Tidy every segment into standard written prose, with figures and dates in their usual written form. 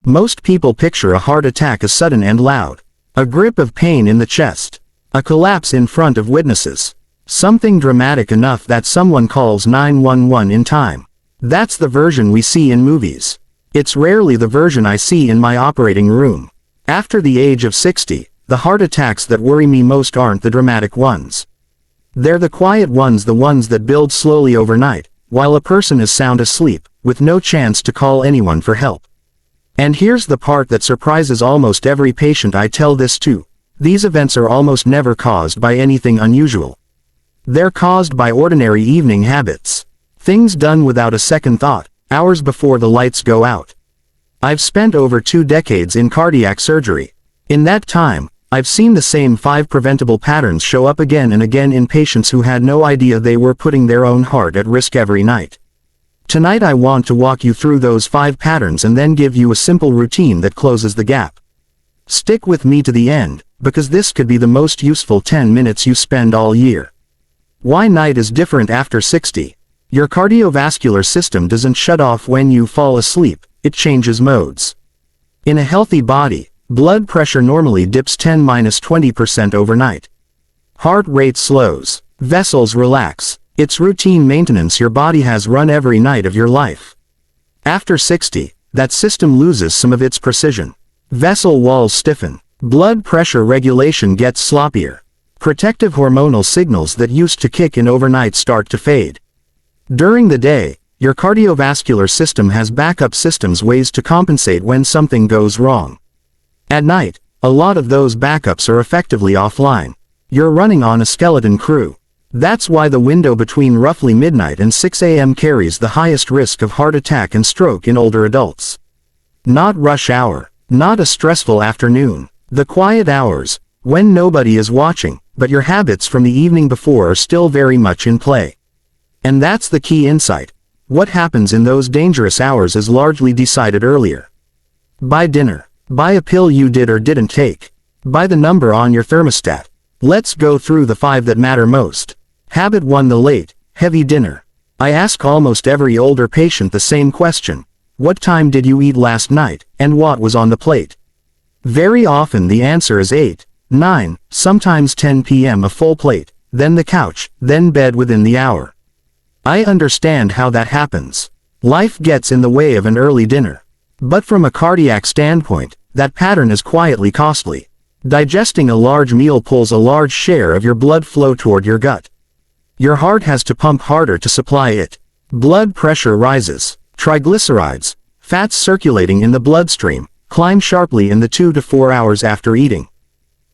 Most people picture a heart attack as sudden and loud. A grip of pain in the chest. A collapse in front of witnesses. Something dramatic enough that someone calls 911 in time. That's the version we see in movies. It's rarely the version I see in my operating room. After the age of 60, the heart attacks that worry me most aren't the dramatic ones. They're the quiet ones, the ones that build slowly overnight, while a person is sound asleep, with no chance to call anyone for help. And here's the part that surprises almost every patient I tell this to. These events are almost never caused by anything unusual. They're caused by ordinary evening habits. Things done without a second thought, hours before the lights go out. I've spent over 2 decades in cardiac surgery. In that time, I've seen the same 5 preventable patterns show up again and again in patients who had no idea they were putting their own heart at risk every night. Tonight I want to walk you through those 5 patterns and then give you a simple routine that closes the gap. Stick with me to the end, because this could be the most useful 10 minutes you spend all year. Why night is different after 60. Your cardiovascular system doesn't shut off when you fall asleep, it changes modes. In a healthy body, blood pressure normally dips 10–20% overnight. Heart rate slows. Vessels relax. It's routine maintenance your body has run every night of your life. After 60, that system loses some of its precision. Vessel walls stiffen. Blood pressure regulation gets sloppier. Protective hormonal signals that used to kick in overnight start to fade. During the day, your cardiovascular system has backup systems, ways to compensate when something goes wrong. At night, a lot of those backups are effectively offline. You're running on a skeleton crew. That's why the window between roughly midnight and 6 a.m. carries the highest risk of heart attack and stroke in older adults. Not rush hour. Not a stressful afternoon. The quiet hours, when nobody is watching, but your habits from the evening before are still very much in play. And that's the key insight. What happens in those dangerous hours is largely decided earlier. By dinner. By a pill you did or didn't take. By the number on your thermostat. Let's go through the 5 that matter most. Habit 1: the late, heavy dinner. I ask almost every older patient the same question. What time did you eat last night, and what was on the plate? Very often the answer is 8, 9, sometimes 10 p.m. a full plate, then the couch, then bed within the hour. I understand how that happens. Life gets in the way of an early dinner. But from a cardiac standpoint, that pattern is quietly costly. Digesting a large meal pulls a large share of your blood flow toward your gut. Your heart has to pump harder to supply it. Blood pressure rises. Triglycerides, fats circulating in the bloodstream, climb sharply in the 2 to 4 hours after eating.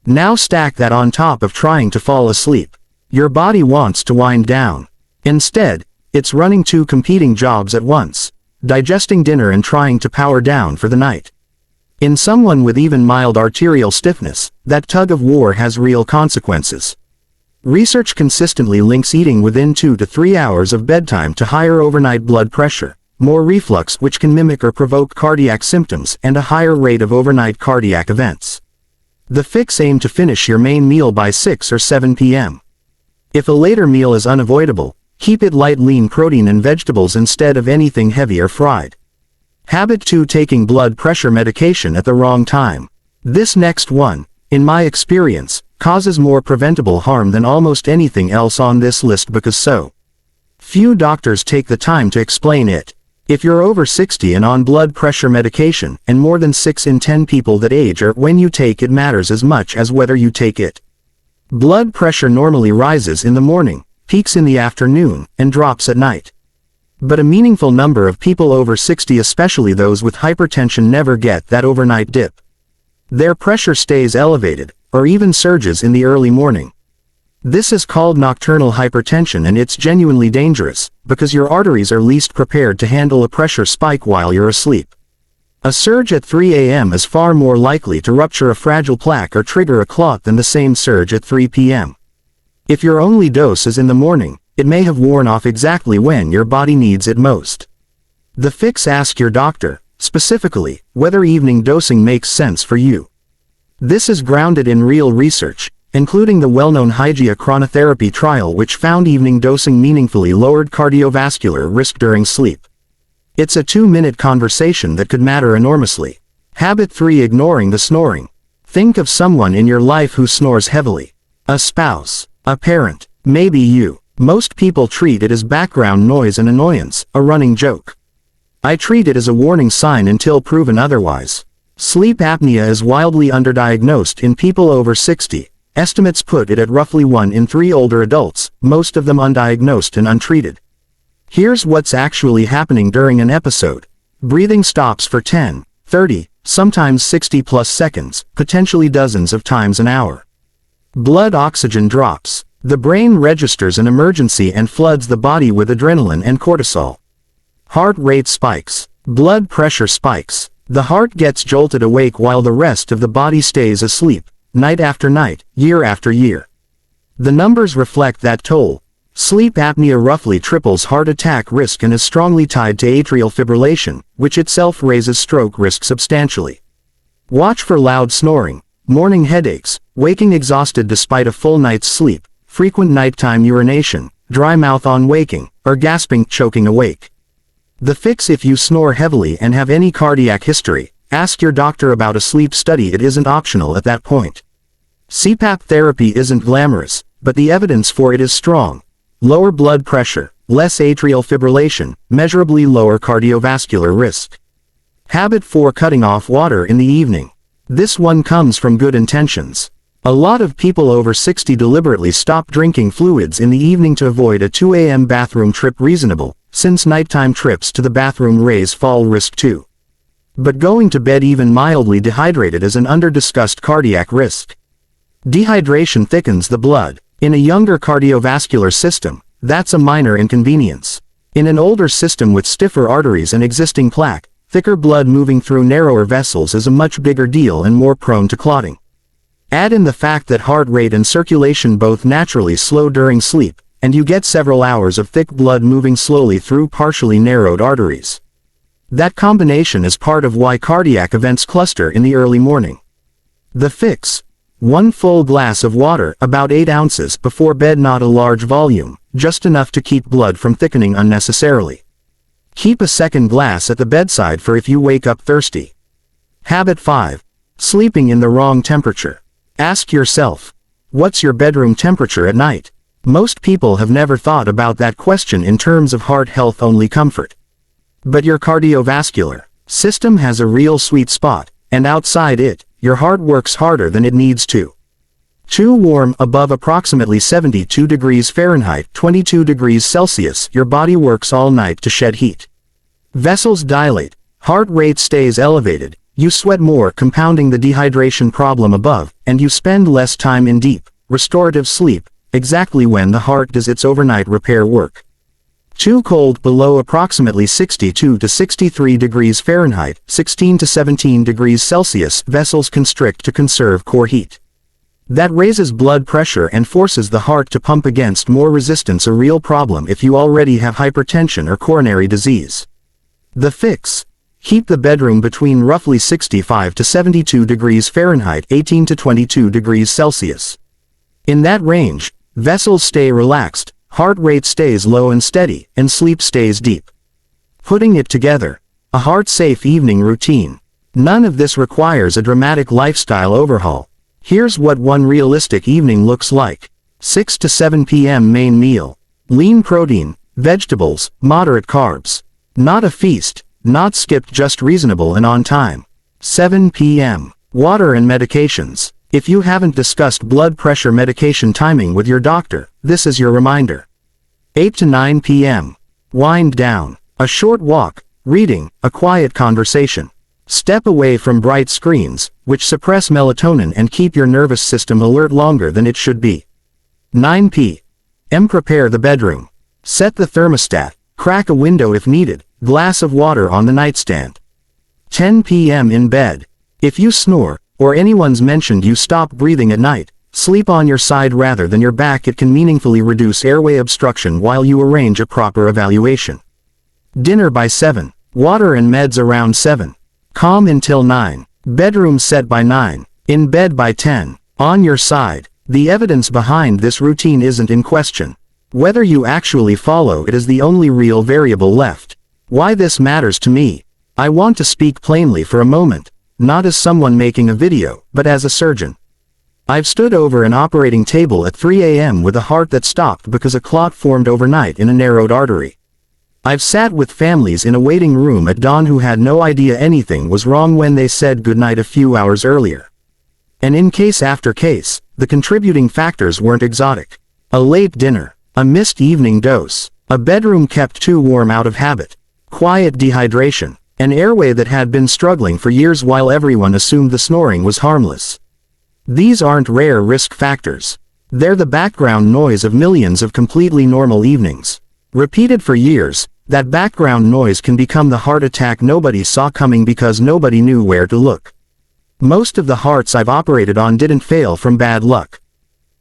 Now stack that on top of trying to fall asleep. Your body wants to wind down. Instead, it's running 2 competing jobs at once, digesting dinner and trying to power down for the night. In someone with even mild arterial stiffness, that tug of war has real consequences. Research consistently links eating within 2 to 3 hours of bedtime to higher overnight blood pressure, more reflux which can mimic or provoke cardiac symptoms, and a higher rate of overnight cardiac events. The fix: aim to finish your main meal by 6 or 7 p.m. If a later meal is unavoidable, keep it light, lean protein and vegetables instead of anything heavy or fried. Habit 2: taking blood pressure medication at the wrong time. This next one, in my experience, causes more preventable harm than almost anything else on this list because so few doctors take the time to explain it. If you're over 60 and on blood pressure medication, and more than 6 in 10 people that age are, when you take it matters as much as whether you take it. Blood pressure normally rises in the morning, peaks in the afternoon, and drops at night. But a meaningful number of people over 60, especially those with hypertension, never get that overnight dip. Their pressure stays elevated, or even surges in the early morning. This is called nocturnal hypertension, and it's genuinely dangerous, because your arteries are least prepared to handle a pressure spike while you're asleep. A surge at 3 a.m. is far more likely to rupture a fragile plaque or trigger a clot than the same surge at 3 p.m. If your only dose is in the morning, it may have worn off exactly when your body needs it most. The fix: ask your doctor, specifically, whether evening dosing makes sense for you. This is grounded in real research, including the well-known Hygia chronotherapy trial, which found evening dosing meaningfully lowered cardiovascular risk during sleep. It's a 2-minute conversation that could matter enormously. Habit 3. Ignoring the snoring. Think of someone in your life who snores heavily. A spouse, a parent, maybe you. Most people treat it as background noise and annoyance, a running joke. I treat it as a warning sign until proven otherwise. Sleep apnea is wildly underdiagnosed in people over 60. Estimates put it at roughly 1 in 3 older adults, most of them undiagnosed and untreated. Here's what's actually happening during an episode. Breathing stops for 10, 30, sometimes 60+ seconds, potentially dozens of times an hour. Blood oxygen drops. The brain registers an emergency and floods the body with adrenaline and cortisol. Heart rate spikes. Blood pressure spikes. The heart gets jolted awake while the rest of the body stays asleep, night after night, year after year. The numbers reflect that toll. Sleep apnea roughly triples heart attack risk and is strongly tied to atrial fibrillation, which itself raises stroke risk substantially. Watch for loud snoring, morning headaches, waking exhausted despite a full night's sleep, frequent nighttime urination, dry mouth on waking, or gasping, choking awake. The fix: if you snore heavily and have any cardiac history, ask your doctor about a sleep study. It isn't optional at that point. CPAP therapy isn't glamorous, but the evidence for it is strong. Lower blood pressure, less atrial fibrillation, measurably lower cardiovascular risk. Habit 4. Cutting off water in the evening. This one comes from good intentions. A lot of people over 60 deliberately stop drinking fluids in the evening to avoid a 2 a.m. bathroom trip. Reasonable, since nighttime trips to the bathroom raise fall risk too. But going to bed even mildly dehydrated is an under-discussed cardiac risk. Dehydration thickens the blood. In a younger cardiovascular system, that's a minor inconvenience. In an older system with stiffer arteries and existing plaque, thicker blood moving through narrower vessels is a much bigger deal and more prone to clotting. Add in the fact that heart rate and circulation both naturally slow during sleep, and you get several hours of thick blood moving slowly through partially narrowed arteries. That combination is part of why cardiac events cluster in the early morning. The fix: 1 full glass of water, about 8 ounces, before bed. Not a large volume, just enough to keep blood from thickening unnecessarily. Keep a second glass at the bedside for if you wake up thirsty. Habit 5. Sleeping in the wrong temperature. Ask yourself, what's your bedroom temperature at night? Most people have never thought about that question in terms of heart health, only comfort. But your cardiovascular system has a real sweet spot, and outside it, your heart works harder than it needs to. Too warm, above approximately 72 degrees Fahrenheit, 22 degrees Celsius, your body works all night to shed heat. Vessels dilate, heart rate stays elevated, you sweat more, compounding the dehydration problem above, and you spend less time in deep, restorative sleep, exactly when the heart does its overnight repair work. Too cold, below approximately 62 to 63 degrees Fahrenheit, 16 to 17 degrees Celsius, vessels constrict to conserve core heat. That raises blood pressure and forces the heart to pump against more resistance, a real problem if you already have hypertension or coronary disease. The fix: keep the bedroom between roughly 65 to 72 degrees Fahrenheit, 18 to 22 degrees Celsius. In that range, vessels stay relaxed, heart rate stays low and steady, and sleep stays deep. Putting it together: a heart-safe evening routine. None of this requires a dramatic lifestyle overhaul. Here's what one realistic evening looks like. 6 to 7 p.m. main meal. Lean protein, vegetables, moderate carbs. Not a feast, not skipped, just reasonable and on time. 7 p.m. Water and medications. If you haven't discussed blood pressure medication timing with your doctor, this is your reminder. 8 to 9 p.m. Wind down. A short walk, reading, a quiet conversation. Step away from bright screens, which suppress melatonin and keep your nervous system alert longer than it should be. 9 p.m. Prepare the bedroom. Set the thermostat, crack a window if needed, glass of water on the nightstand. 10 p.m. in bed. If you snore, or anyone's mentioned you stop breathing at night, sleep on your side rather than your back. It can meaningfully reduce airway obstruction while you arrange a proper evaluation. Dinner by 7. Water and meds around 7. Calm until 9. Bedroom set by 9. In bed by 10. On your side. The evidence behind this routine isn't in question. Whether you actually follow it is the only real variable left. Why this matters to me? I want to speak plainly for a moment. not as someone making a video, but as a surgeon. I've stood over an operating table at 3 a.m. with a heart that stopped because a clot formed overnight in a narrowed artery. I've sat with families in a waiting room at dawn who had no idea anything was wrong when they said goodnight a few hours earlier. And in case after case, the contributing factors weren't exotic. A late dinner, a missed evening dose, a bedroom kept too warm out of habit, quiet dehydration, an airway that had been struggling for years while everyone assumed the snoring was harmless. These aren't rare risk factors. They're the background noise of millions of completely normal evenings. Repeated for years, that background noise can become the heart attack nobody saw coming because nobody knew where to look. Most of the hearts I've operated on didn't fail from bad luck.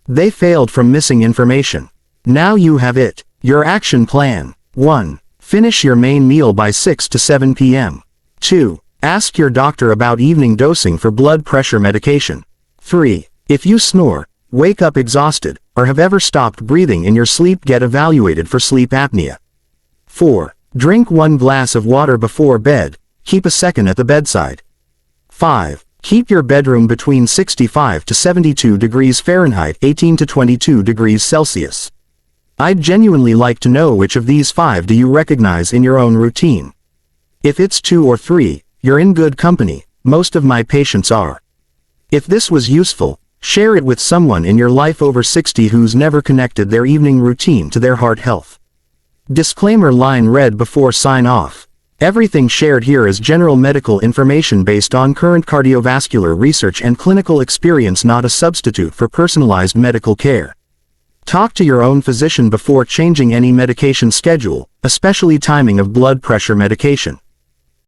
They failed from missing information. Now you have it. Your action plan. 1. Finish your main meal by 6 to 7 p.m. 2. Ask your doctor about evening dosing for blood pressure medication. 3. If you snore, wake up exhausted, or have ever stopped breathing in your sleep, get evaluated for sleep apnea. 4. Drink 1 glass of water before bed, keep a second at the bedside. 5. Keep your bedroom between 65 to 72 degrees Fahrenheit, 18 to 22 degrees Celsius. I'd genuinely like to know which of these 5 do you recognize in your own routine. If it's 2 or 3, you're in good company. Most of my patients are. If this was useful, share it with someone in your life over 60 who's never connected their evening routine to their heart health. Disclaimer line read before sign off. Everything shared here is general medical information based on current cardiovascular research and clinical experience, not a substitute for personalized medical care. Talk to your own physician before changing any medication schedule, especially timing of blood pressure medication.